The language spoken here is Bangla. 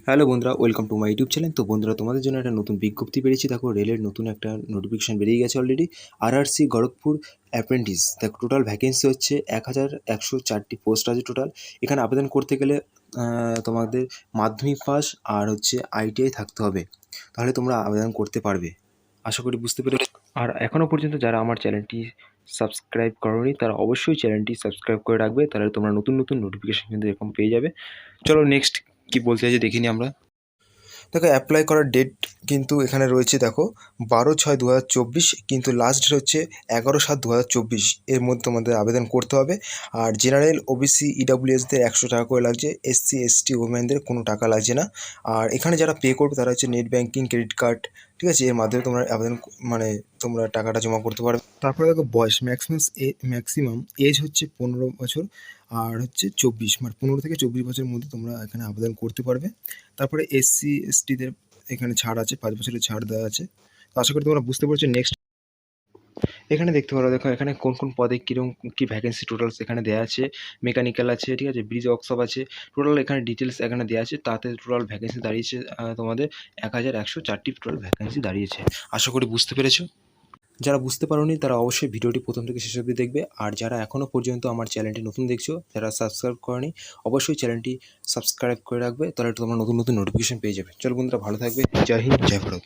হ্যালো বন্ধুরা, welcome to my YouTube channel. তো বন্ধুরা, তোমাদের জন্য একটা নতুন বিজ্ঞপ্তি বেরিয়েছে। দেখো, রেলের নতুন একটা নোটিফিকেশান বেরিয়ে গেছে অলরেডি। RRC Gorakhpur apprentice. দেখো, টোটাল ভ্যাকেন্সি হচ্ছে 1104টি পোস্ট আছে টোটাল। এখানে আবেদন করতে গেলে তোমাদের মাধ্যমিক পাস আর হচ্ছে আইটিআই থাকতে হবে, তাহলে তোমরা আবেদন করতে পারবে। আশা করি বুঝতে পেরেছো। আর এখনও পর্যন্ত যারা আমার চ্যানেলটি সাবস্ক্রাইব করোনি তারা অবশ্যই চ্যানেলটি সাবস্ক্রাইব করে রাখবে, তাহলে তোমরা নতুন নতুন নোটিফিকেশান কিন্তু এরকম পেয়ে যাবে। চলো নেক্সট কি বলতে চাইছে দেখিনি আমরা। দেখো, অ্যাপ্লাই করার ডেট কিন্তু এখানে রয়েছে। দেখো, 12/6/2024, কিন্তু লাস্ট ডেট হচ্ছে 11/7/2024। এর মধ্যে তোমাদের আবেদন করতে হবে। আর জেনারেল, ওবিসি, ইডাব্লিউএসদের 100 টাকা করে লাগছে। এসসি এসটি ওমেনদের কোনো টাকা লাগছে না। আর এখানে যারা পে করবে তারা হচ্ছে নেট ব্যাঙ্কিং, ক্রেডিট কার্ড, ঠিক আছে, এর মাধ্যমে তোমরা আবেদন মানে তোমরা টাকাটা জমা করতে পারবে। তারপরে দেখো, বয়স ম্যাক্সিমাম এজ হচ্ছে 15 বছর, আর হচ্ছে 24, মানে 15 থেকে 24 বছরের মধ্যে তোমরা এখানে আবেদন করতে পারবে। তারপরে এসসি এসটিদের এখানে ছাড় আছে, 5 বছরের ছাড় দেওয়া আছে। তো আশা করি তোমরা বুঝতে পারছো। নেক্সট এখানে দেখতে পারো, দেখো এখানে কোন কোন পদে কীরকম কী ভ্যাকেন্সি টোটালস এখানে দেওয়া আছে। মেকানিক্যাল আছে, ঠিক আছে, ব্রিজ ওয়ার্কশপ আছে। টোটাল এখানে ডিটেলস এখানে দেওয়া আছে। তাতে টোটাল ভ্যাকেন্সি দাঁড়িয়েছে তোমাদের 110104টি টোটাল ভ্যাকেন্সি দাঁড়িয়েছে। আশা করি বুঝতে পেরেছো। যারা বুঝতে পারোনি তারা অবশ্যই ভিডিওটি প্রথম থেকে শেষ অবধি দেখবে। আর যারা এখনও পর্যন্ত আমার চ্যানেলটি নতুন দেখছো, যারা সাবস্ক্রাইব করেনি, অবশ্যই চ্যানেলটি সাবস্ক্রাইব করে রাখবে, তাহলে তোমরা নতুন নতুন নোটিফিকেশন পেয়ে যাবে। চলো বন্ধুরা, ভালো থাকবে। জয় হিন্দ, জয় ভারত।